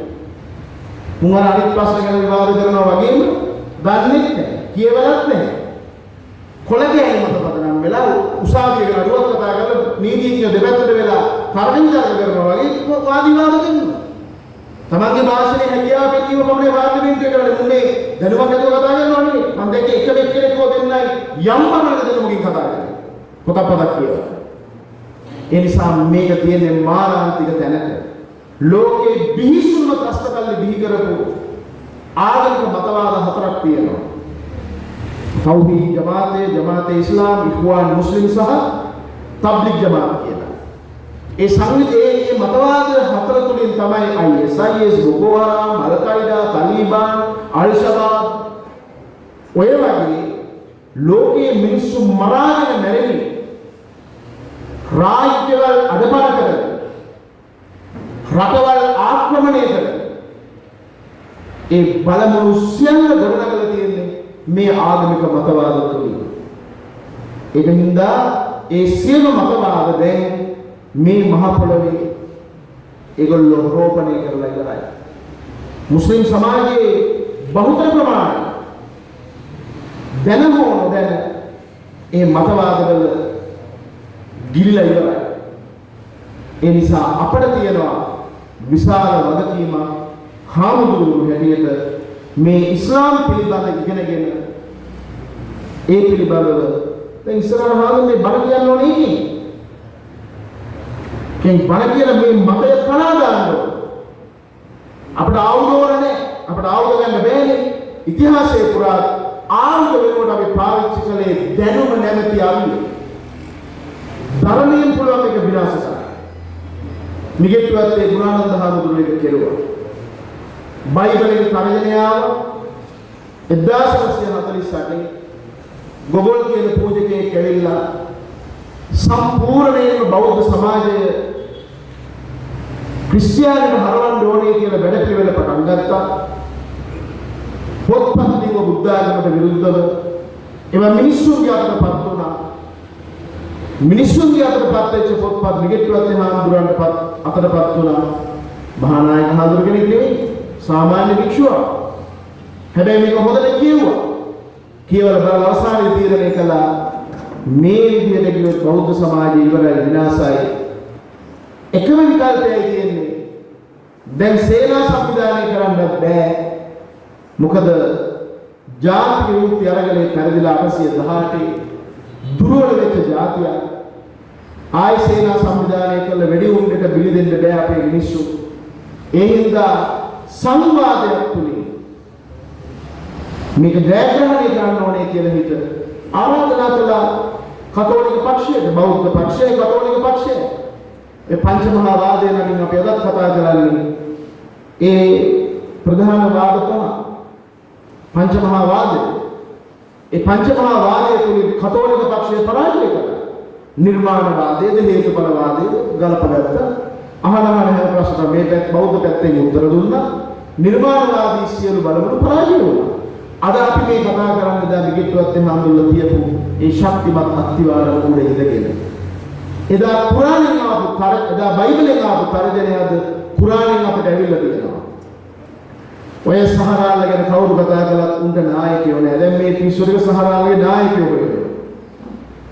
මුන් අර අනිත් ප්‍රශ්න ගැන විවාද කරනවා වගේම දන්නේ නැහැ. කියවලත් නැහැ. කොළකෑලි මත පදනම් වෙලා උසාවියක නඩුවක් කතා කරලා නීතිඥ දෙපැත්තට වෙලා තර්ක විතර්ක කරනවා වගේ වාදිවාද කරනවා. තමන්ගේ භාෂණයේ හැකියාව පෙන්වීම කොහොමද පාර්ලිමේන්තුවේ කරන්නේ මුන්නේ දැනුමක් නැතුව කතා කරනවා නෙවෙයි. මම දැක්ක එක එක්කෙනෙක් හෝ දෙන්නයි යම් පමණක දැනුමකින් කතා කරන්නේ. පොතක් කියනවා. ඒ නිසා මේක තියෙන්නේ මාරාන්තික තැනක. ලෝකේ බිහිසුම ත්‍ස්තකල්ලි බිහි කරපු ආගමික මතවාද හතරක් තියෙනවා. තෞහීද් ජමාතේ ඉස්ලාම් ඉඛ්වාන් මුස්ලිම් සහ තබ්ලිග් ජමාත් කියලා. ඒ සංවිධයේ මේ මතවාද හතර තුලින් තමයි IS බොකෝ හරාම් අල් කයිඩා තලිබාන් අල් ෂබාබ් ඔය වගේ ලෝකයේ මිනිස්සු මරාගෙන මැරෙන්නේ රාජ්‍යවල අඩබල කරගෙන රටවල් ආක්‍රමණය කරගෙන ඒ බලමුණු සියල්ල ගොඩනගලා තියෙන්නේ මේ ආගමික මතවාද තුලින්. ඒකින්ද ඒ සියලු මතවාද දැන් මේ මහ පොළොවේ ඒගොල්ලෝ රෝපණය කරලා ඉවරයි. මුස්ලිම් සමාජයේ බහුතර ප්‍රමාණය දැන හෝ නොදැන ඒ මතවාදවල ගිලිලා ඉවරයි. ඒ නිසා අපිට තියෙනවා විශාල වගකීමක් හාමුදුරුවෝ හැටියට මේ ඉස්ලාම් පිළිබඳ ඉගෙනගෙන ඒ පිළිබඳව දැන් ඉස්සරහ හාමුදුරුවෝ බණ කියන්න ඕනේ නේ. කෙනෙක් බණ කියලා මේ මතය කඩා දාන්න ඕනේ. අපිට ආයුධ ඕනේ. අපිට ආයුධ ගන්න බෑනේ. ඉතිහාසයේ පුරා ආයුධ වෙනුවට අපි පාවිච්චි කළේ දැනුම නැමැති ආයුධ. ධර්මයෙන් පුළුවන් එක විනාශ කරන්න. නිගෙට්ටුවත් ඒ ගුණානන්ද හාමුදුරුවෝ එක කෙරුවා. බයිබලයේ තර්ජනය ආව 1948 ගොගොල් කියන පූජකයෙක් ඇවිල්ලා සම්පූර්ණයෙන්ම බෞද්ධ සමාජය ක්‍රිස්තියානිට හරවන්න ඕනේ කියලා වැඩ පිළිවෙල පටන් ගත්තා. පොත්පත් ලියව බුද්ධ ආගමට විරුද්ධව ඒවා මිනිස්සුන්ගේ අතටපත් වුණා. මිනිස්සුන්ගේ අතටපත් වෙච්ච පොත්පත් නිගෙට්ටුවත් හාමුදුරන්ට අතටපත් වුණා. මහානායක හාමුදුර කෙනෙක් නෙවෙයි, සාමාන්‍ය භික්ෂුවක්. හැබැයි මේක හොඳට කියුවා. කියවලා බලලා අවසානයේ තීරණය කළා මේ විදිහට කිව්වොත් බෞද්ධ සමාජය ඉවරයි, විනාශයි. එකම විකල්පයයි තියෙන්නේ. දැන් සේනා සංවිධානය කරන්න බෑ. මොකද ජාතික විමුක්ති අරගලේ පෙරදිලා 818 දුර්වල වෙච්ච ජාතිය ආයි සේනා සංවිධානය කළ වෙඩි උණ්ඩට බිලි දෙන්න බෑ අපේ මිනිස්සු. ඒ හින්දා සංවාදයක් තුලින් මේක ජයග්‍රහණය කරන්න ඕනේ කියලා හිත ආරාධනා කළා කතෝලික පක්ෂයට, බෞද්ධ පක්ෂය, කතෝලික පක්ෂය. ඒ පංචමහා වාදය නම් අපි අදත් කතා කරන්නේ. ඒ ප්‍රධාන වාද තමයි පංචමහා වාදය. ඒ පංචමහා වාදය තුලින් කතෝලික පක්ෂය පරාජය කළා. නිර්මාණවාදයේද හේතුඵලවාදයේද ගලපගත්තා. අහලහන හැම ප්‍රශ්නකට මේ පැත්ත බෞද්ධ පැත්තෙන් උත්තර දුන්නා. නිර්මාණවාදී සියලු බලවලු පරාජය වුණා. අද අපි මේ කතා කරන්නේ දැන් විගිට්ටුවත් හාමුදුරුවෝ තියපු ඒ ශක්තිමත් අත්විවරණ උඩ ඉඳගෙන. එදා කුරාණෙන් ආපු එදා බයිබලෙන් ආපු තර්ජනයද කුරාණෙන් අපිට ඇවිල්ලා තියෙනවා. ඔය සහරාල ගැන කවුරු කතා කළත් උන්ට නායකයෝ නෑ. දැන් මේ පිස්සු ටික සහරාලගේ නායකයෝ වෙනවා.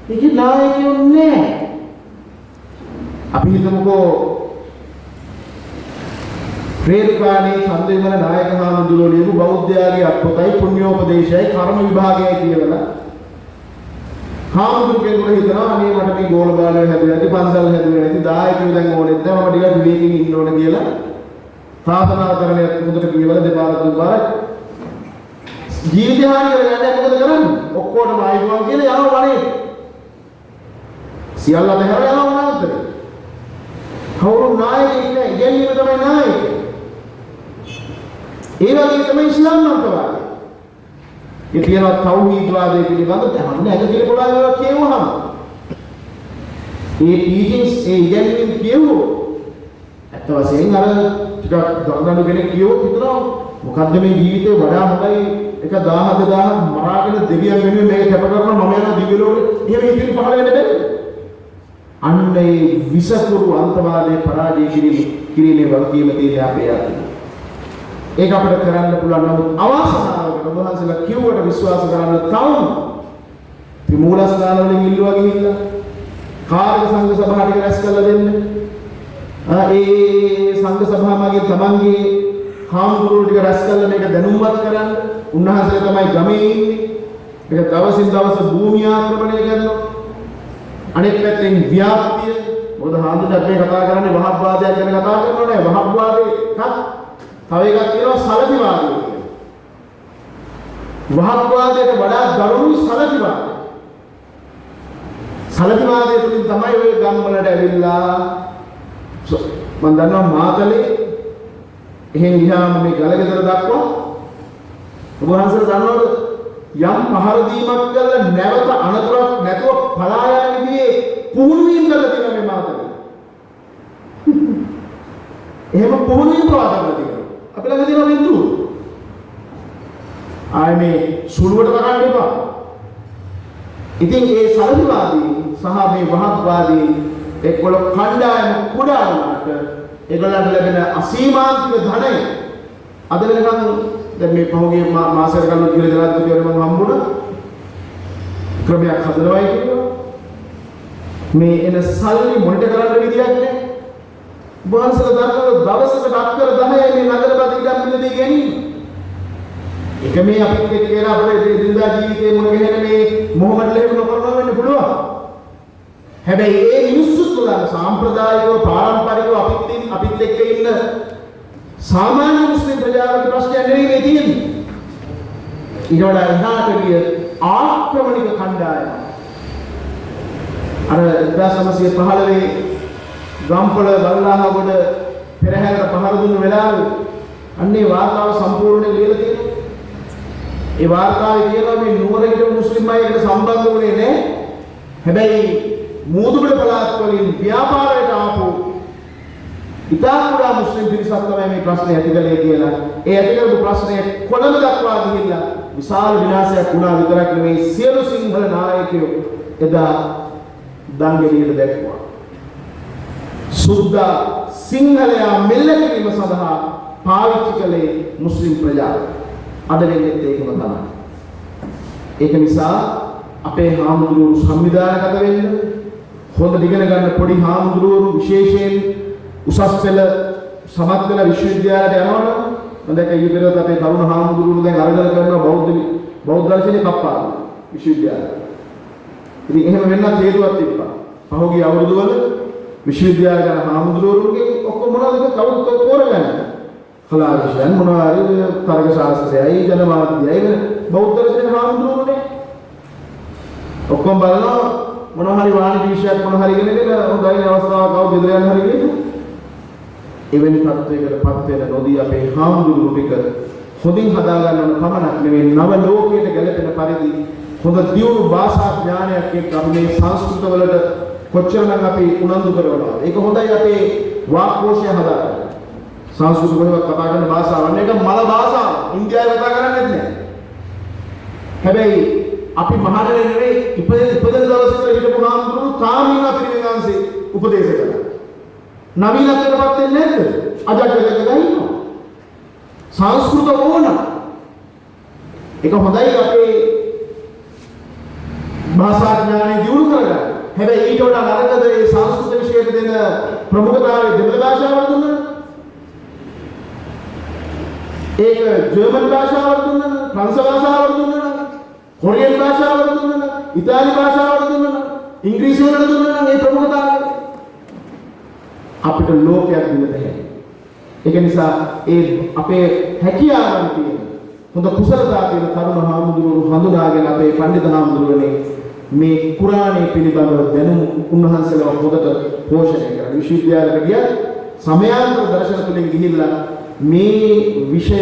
ඒකේ නායකයෝ නෑ. අපි හිතමුකෝ රේරුකාණේ චන්දවිමල නායක හාමුදුරුවෝ ලියපු බෞද්ධයාගේ අත්පොතයි පුණ්‍යෝපදේශයයි කර්ම විභාගයයි කියලා හාමුදුරු කෙනෙකුට හිතනවා අනේ මට මේ ගෝල බාලය හැදුවා ඇති, පන්සල් හැදුවා ඇති, දායකයෝ දැන් ඕනෙත් නැහැ, මම ටිකක් විවේකයෙන් ඉන්න ඕන කියලා ප්‍රාර්ථනා කරන්නේ මුදට කියවල දෙපාර තුන්පාර ජීවිතය හානි කරගන්න මොකද කරන්නේ? ඔක්කොටම ආයිබුවන් කියලා යනවා වනේ. සියල්ල බහැර යනවා නාන්තරේ. කවුරු නායකයෙක් නෑ, ඉගෙනීම තමයි නායකයෙක්. ඒ වගේ තමයි ඉස්ලාම් මතවාදය. ඒ කියනවා තෞහීද් වාදය පිළිබඳව තහන්නේ අද කියලා පොළාවල කියවහම. ඒ ටීචින්ග්ස් ඒ ඉගෙනීම් කියවෝ. අත වශයෙන් අර ටිකක් දඟලන කෙනෙක් කියවෝ හිතනවා මොකද්ද මේ ජීවිතේ වඩා හොඳයි එක 1000 මරාගෙන දෙවියන් වෙනුවෙන් මේක කැප කරනවා මම යනවා දිව්‍ය ලෝකෙ. එහෙම හිතින් පහළ වෙන්න බැහැ. අන්නේ විසකුරු අන්තවාදයේ පරාජය කිරීමේ වගකීම තියෙන අපේ අතේ. ඒක අපිට කරන්න පුළුවන්. නමුත් අවාසනාවකට ඔබ වහන්සේලා කිව්වට විශ්වාස කරන්න තවම ත්‍රිමූලස්ථාන වලින් ඉල්ලුවා ගිහිල්ලා කාර්ය සංඝ සභාවට රැස් කරලා දෙන්න. ඒ සංඝ සභාවගේ තමන්ගේ හාමුදුරුවෝ ටික රැස් කරලා මේක දැනුම්වත් කරන්න. උන්වහන්සේ තමයි ගමේ ඉන්නේ. මේක දවසින් දවස භූමිය ආක්‍රමණය කරනවා. අනෙක් පැත්තෙන් ව්‍යාප්තිය. මොකද හාමුදුරුවෝ මේ කතා කරන්නේ වහබ්වාදයක් ගැන කතා කරනවා නේ. වහබ්වාදේ තව එකක් කියනවා සලෆිවාදය කියලා. වහබ්වාදයට වඩා දරුණු සලෆිවාදය. සලෆිවාදයේ තුලින් තමයි ඔය ගම් වලට ඇවිල්ලා මම දන්නවා මාතලේ එහෙන් ගියාම මේ ගලගෙදර දක්වා ඔබ වහන්සේලා දන්නවද යම් පහර දීමක් කළා නැවත අනතුරක් නැතුව පලා යන විදිහේ පුහුණු වීම කරලා තියෙනවා මේ මාතෘකාව. එහෙම පුහුණු වීම පවා කරලා තියෙනවා. අපි ළඟ තියෙන බින්දුව. ආයේ මේ සුළුවට කරන්න එපා. ඉතින් ඒ සල්වාදී සහ මේ වහත්වාදී එක්වල කණ්ඩායම කුඩා වුණාට ඒගොල්ලන්ට ලැබෙන අසීමාන්තික ධනය අද වෙනකන් දැන් මේ පහුගිය මාසයකට කලින් ඉගෙන ජනාධිපතිවරු මම හම්බුණා ක්‍රමයක් හදනවායි කියනවා මේ එන සල්ලි මොනිටර් කරන්න විදියක් නැහැ වහන්සේලා දන්නව දවසකට අක්කර 10යි මේ නගරපති ඉඩම් පිළිදී ගැනීම ඒක මේ අපිත් එක්ක කියලා අපේ දිනදා ජීවිතේ මුණ ගැහෙන මේ මොහොමඩ් ලෙහෙම නොකරනවා වෙන්න පුළුවන් හැබැයි ඒ මිනිස්සු තුළ සාම්ප්‍රදායිකව පාරම්පරිකව අපිත් එක්ක ඉන්න සාමාන්‍ය මුස්ලිම් ප්‍රජාවගේ ප්‍රශ්නයක් නෙවෙයි මේ තියෙන්නේ. ඊට වඩා එහාට ගිය ආක්‍රමණික කණ්ඩායම. අර 1915 ගම්පොළ බල්ලාහගොඩ පෙරහැරට පහර දුන්න වෙලාවේ අන්නේ වාර්තාව සම්පූර්ණයෙන් ලියලා තියෙනවා. ඒ වාර්තාවේ කියනවා මේ නුවර හිටපු මුස්ලිම් අයකට සම්බන්ධ වුණේ නැහැ. හැබැයි මූදුබිඩ පළාත් වලින් ව්‍යාපාරයට ආපු ඉතාලි මුස්ලිම් පිරිසක් තමයි මේ ප්‍රශ්නේ ඇති කළේ කියලා. ඒ ඇති කරපු ප්‍රශ්නේ කොළඹ දක්වා ගිහිල්ලා විශාල විනාශයක් වුණා විතරක් නෙවෙයි සියලු සිංහල නායකයෝ එදා දංගෙලියට දැක්වුවා. සුද්දා සිංහලයා මෙල්ල කිරීම සඳහා පාවිච්චි කළේ මුස්ලිම් ප්‍රජාව. අද වෙන්නේ ඒකම තමයි. ඒක නිසා අපේ හාමුදුරුවෝ සංවිධානගත වෙන්න හොඳ ඉගෙන ගන්න පොඩි හාමුදුරුවෝ විශේෂයෙන් උසස් පෙළ සමත් වෙන විශ්වවිද්‍යාලයට යනවනම් මම දැක්ක ඊපෙරත් අපේ තරුණ හාමුදුරුවෝ දැන් අරගෙන කරනවා බෞද්ධ දර්ශනේ කප්පාදු විශ්වවිද්‍යාලය. ඉතින් එහෙම වෙන්නත් හේතුවක් තිබ්බා. පහුගිය අවුරුදු වල විශ්වවිද්‍යාල යන හාමුදුරුවෝගේ ඔක්කොම මොනවද කවුරුත් තෝරගන්නේ. කලා විෂයන් මොනවා හරි තර්ක ශාස්ත්‍රයයි ජනමාධ්‍යයයි බෞද්ධ දර්ශනේ හාමුදුරුවෝනේ. ඔක්කොම බලනවා මොනවා හරි වාණිජ විෂයක් මොනවා හරි ඉගෙනගෙන හොඳයි අවස්ථාවක් ආව ගෙදර යන්න හරි ගිහින් එවැනි තත්ත්වයකටපත් වෙන නොදී අපේ හාමුදුරුවෝ ටික හොඳින් හදා ගන්න පමණක් නෙවෙයි නව ලෝකයට ගැලපෙන පරිදි හොඳ දියුණු භාෂා ඥානයක් එක්ක අපි මේ සංස්කෘත වලට කොච්චරනම් අපි උනන්දු කරනවා. ඒක හොඳයි අපේ වාක්කෝෂය හදාගන්න. සංස්කෘත වලට කතා කරන භාෂාව මේක මල භාෂාව. ඉන්දියාවේ කතා කරන්නේ නැහැ. හැබැයි අපි මහරජා නෙවෙයි ඉපදෙන දවසේ හිටපු හාමුදුරුවෝ තාම ඉන්න පිරිවෙන්වන්සේ උපදේශ කළා. නවීනත්වයටපත් වෙන්නේ නැද්ද? අජග්ගලක ගහිනවා. සංස්කෘත ඕන. ඒක හොඳයි අපේ භාෂා ඥානෙ දියුණු කරගන්න. හැබැයි ඊට වඩා නරකද මේ සංස්කෘත විෂයට දෙන ප්‍රමුඛතාවය දෙමළ භාෂාවල් දුන්නා. ඒක ජර්මන් භාෂාවල් දුන්නා, ප්‍රංශ භාෂාවල් දුන්නා. කොරියන් භාෂාවට දුන්නා නම් ඉතාලි භාෂාවට දුන්නා නම් ඉංග්‍රීසි වලට දුන්නා නම් ඒ ප්‍රමුඛතාවය අපිට ලෝකයක් දෙන්න බැහැ. ඒක නිසා ඒ අපේ හැකියාවන් තියෙන හොඳ කුසලතා තියෙන තරුණ හාමුදුරුවෝ හඳුනාගෙන අපේ පඬිත හාමුදුරුවනේ මේ කුරාණය පිළිබඳව දැනුම් උන්වහන්සේලා හොදට පෝෂණය කරලා විශ්වවිද්‍යාලයට ගියා සමයාන්තර දර්ශන තුලින් ගිහිල්ලා මේ විෂය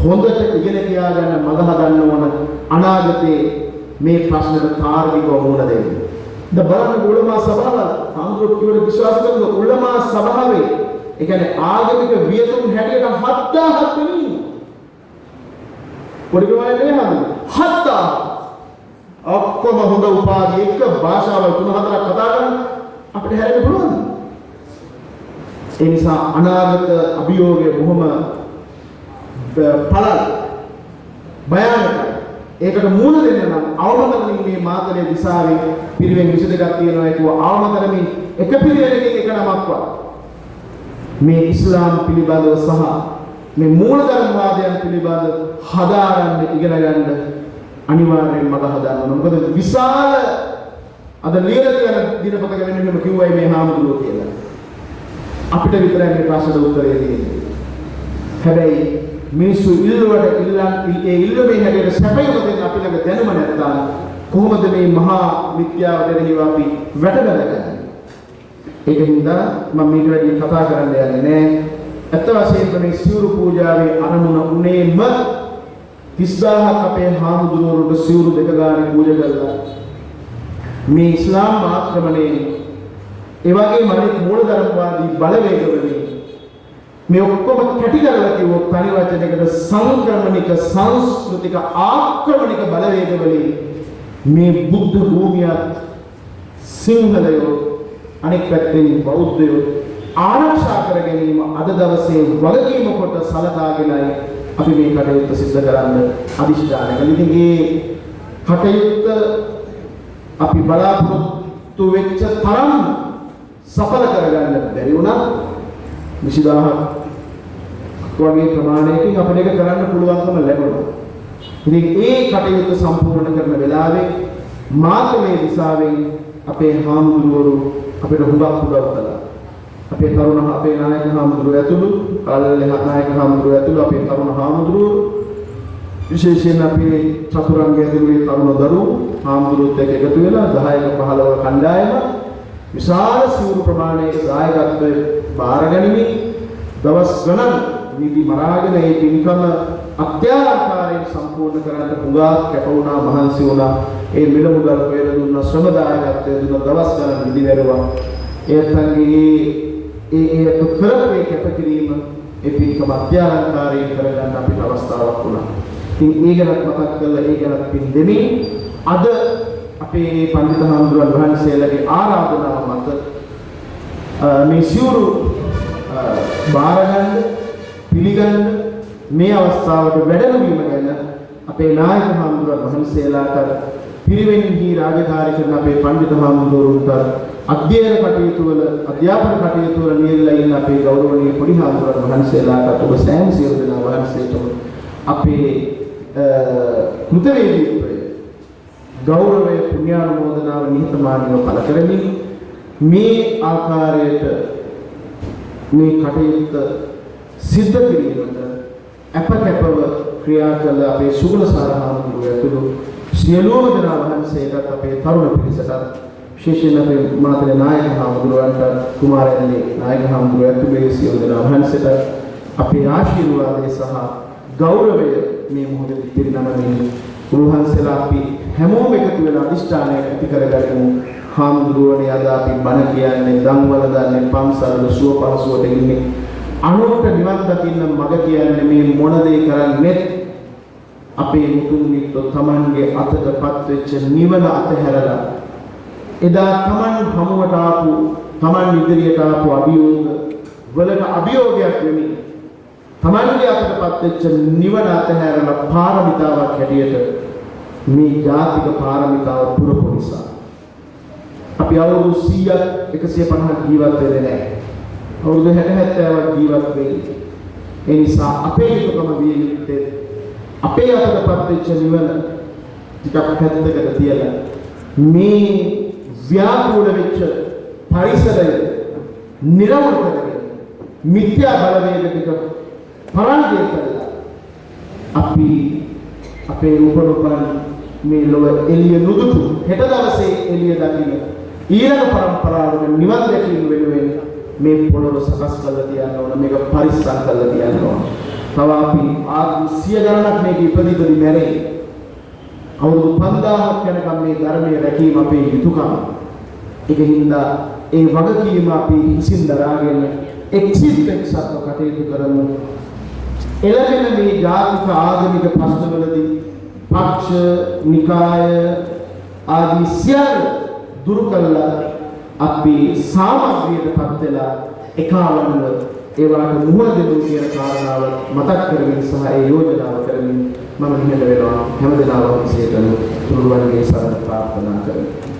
හොඳට ඉගෙන කියා ගන්න මඟ හදන්න ඕන අනාගතේ මේ ප්‍රශ්නෙට තාර්කිකව මුහුණ දෙන්න. ද බලන්න උලමා සභාව ආන්දෝලන විශ්වාස කරන උලමා සභාවේ ඒ කියන්නේ ආගමික වියතුන් හැටියට 7000ක් වෙනින්. පොඩි ගමනේ නෙමෙයි 7000. ඔක්කොම හොඳ උපාධි එක භාෂාවල් 3-4ක් කතා කරන අපිට හැරෙන්න පුළුවන්. ඒ නිසා අනාගත අභියෝගය බොහොම පළල් භයානකයි. ඒකට මූණ දෙන්න නම් අවමතරමින් මේ මාතලේ දිසාවේ පිරිවෙන් 22ක් තියෙනවා ඒක අවමතරමින් එක පිරිවෙනකින් එක නමක්වත් මේ ඉස්ලාම් පිළිබඳව සහ මේ මූලධර්මවාදයන් පිළිබඳව හදාගන්න ඉගෙන ගන්න අනිවාර්යෙන් මඟ හදන්න ඕන. මොකද විශාල අද ලියලා තියෙන දිනපතක වෙන්නේ කිව්වයි මේ හාමුදුරුවෝ කියලා. අපිට විතරයි මේ ප්‍රශ්නට උත්තරේ දෙන්නේ. හැබැයි මිනිස්සු ඉල්ලුමේ හැටියට සැපයුම දෙන්න අපි ළඟ දැනුම නැත්නම් කොහොමද මේ මහා විද්‍යාව දෙරෙහිව අපි වැටගන්නේ? ඒකින්ද මම මේක වැඩි කතා කරන්න යන්නේ නැහැ. අත් වශයෙන්ම මේ සිවුරු පූජාවේ අරමුණ උනේම 30000ක් අපේ හාමුදුරුවෝට සිවුරු දෙක ගානේ පූජා කළා. මේ ඉස්ලාම් ආක්‍රමණයේ ඒ වගේම අනෙක් මූලධර්මවාදී බලවේග වලින් මේ ඔක්කොම කැටි කරලා කිව්වොත් තනි වචනයකට සංක්‍රමණික සංස්කෘතික ආක්‍රමණික බලවේග වලින් මේ බුද්ධ භූමිය සිංහලයෝ අනෙක් පැත්තෙන් බෞද්ධයෝ ආරක්ෂා කර ගැනීම අද දවසේ වගකීම කොට සලකාගෙනයි අපි මේ කටයුත්ත සිදු කරන්න අදිෂ්ඨාන කළේ. ඉතින් මේ කටයුත්ත අපි බලාපොරොත්තු වෙච්ච තරම් සඵල කරගන්න බැරි වුණා. 20000ක් වගේ ප්‍රමාණයකින් අපිට ඒක කරන්න පුළුවන්කම ලැබුණා. ඉතින් ඒ කටයුත්ත සම්පූර්ණ කරන වෙලාවේ මාතලේ දිසාවෙන් අපේ හාමුදුරුවෝ අපිට හුඟක් උදව් කළා. අපේ තරුණ අපේ නායක හාමුදුරුවෝ ඇතුළු කල්ලේ නායක හාමුදුරුවෝ ඇතුළු අපේ තරුණ හාමුදුරුවෝ විශේෂයෙන් අපේ චතුරංගය ඇතුළේ තරුණ දරුවෝ හාමුදුරුවෝත් එක්ක එකතු වෙලා 10ක 15ක කණ්ඩායම විශාල සිවුරු ප්‍රමාණයක දායකත්වයේ බාරගනිමින් දවස් ගණන් නිදි මරාගෙන මේ පින්කම අත්‍යාකාරයෙන් සම්පූර්ණ කරන්න පුඟා කැප වුණා මහන්සි වුණා. ඒ මිල මුදල් වේල දුන්න ශ්‍රම දායකත්වයේ දුන්න දවස් ගණන් නිදි වැරුවා. ඒත්ගේ ඒ කරපේ කැපකිරීම ඒ පින්කම අත්‍යාකාරයෙන් කරගන්න අපිට අවස්ථාවක් වුණා. ඉතින් ඒ ගැන මතක් කරලා ඒ ගැන පින් දෙමින් අද අපේ පඬිත හාමුදුරුවන් වහන්සේලාගේ ආරාධනාව මත මේ සිවුරු බාරගන්න පිළිගන්න මේ අවස්ථාවට වැඩමවීම ගැන අපේ නායක හාමුදුරුවන් වහන්සේලාට පිරිවෙන්හි රාජකාරී කරන අපේ පඬිත හාමුදුරුවන්ට අධ්‍යයන කටයුතු වල අධ්‍යාපන කටයුතු වල නියැලලා ඉන්න අපේ ගෞරවනීය පොඩි හාමුදුරුවන් වහන්සේලාට ඔබ සෑම සියලු දෙනා වහන්සේටම අපේ කෘතවේදීත්වය ගෞරවය පුණ්‍යානුමෝදනාව නිහතමානීව පළ කරමින් මේ ආකාරයට මේ කටයුත්ත සිද්ධ කිරීමට අපකැපව ක්‍රියා කළ අපේ සුගුණසාර හාමුදුරුවෝ ඇතුළු සියලුම දෙනා වහන්සේට අපේ තරුණ පිරිසට විශේෂයෙන් අපේ මාතලේ නායක හාමුදුරුවන්ට කුමාරයන්ගේ නායක හාමුදුරුවෝ ඇතුළු සියලු දෙනා වහන්සේට අපේ ආශිර්වාදය සහ ගෞරවය මේ මොහොතේ පිරිනමමින් උන්වහන්සේලා අපි හැමෝම එකතු වෙලා අදිෂ්ඨානයක් ඇති කරගමු. හාමුදුරුවනේ අද අපි බණ කියන්නේ ධම්වල දන්නේ පන්සල් සුව පහසුවට ඉන්නේ අනුන්ට නිවන් දකින්න මඟ කියන්නේ මේ මොන දේ කරන්නේ අපේ මුතුන් මිත්තෝ Tamanගේ අතටපත් වෙච්ච නිවන අතහැරලා එදා Taman හමුවට ආපු Taman ඉදිරියට ආපු අභියෝග වලට අභියෝගයක් වෙමින් Tamanගේ අතටපත් වෙච්ච නිවන අතහැරලා පාරමිතාවක් හැටියට මේ ජාතික පාරමිතාව පුරපු නිසා අපි අවුරුදු 100ක් 150ක් ජීවත් වෙන්නේ නැහැ. අවුරුදු 60 70ක් ජීවත් වෙන්නේ. ඒ නිසා අපේ යුතුයකම විය යුත්තේ අපේ අතටපත් වෙච්ච නිවන ටිකක් පැත්තකට තියලා මේ ව්‍යාකූල වෙච්ච පරිසරය නිරවුල් කරගෙන මිත්‍යා බලවේග ටික පරාජය කරලා අපි අපේ උපනුපන් මේ ලොව එළිය නුදුටු හෙට දවසේ එළිය දකින්න ඊළඟ පරම්පරාවට නිවන් දැකීම වෙනුවෙන් මේ පොළොව සකස් කරලා තියන්න ඕන මේක පරිස්සම් කරලා තියන්න ඕන. තව අපි ආත්ම 100 ගණනක් මේක ඉපදිදි මැරෙයි. අවුරුදු 5000ක් යනකම් මේ ධර්මයේ රැකීම අපේ යුතුයකම. ඒකින්ද ඒ වගකීම අපි හිසින් දරාගෙන එක්සිට් එක්සත්ව කටයුතු කරමු. එළවෙන මේ ජාතික ආගමික ප්‍රශ්නවලදී පක්ෂ නිකාය ආදී සියල්ල දුරු කළා අපි සාමග්‍රියටපත් වෙලා එකවන්ව ඒවට මුහුණ දෙමු කියන කාරණාව මතක් කරමින් සහ ඒ යෝජනාව කරමින් මම නිහඬ වෙනවා හැම දිනම විශේෂයෙන් තුරුවන්ගේ සරණ ප්‍රාර්ථනා කරමි.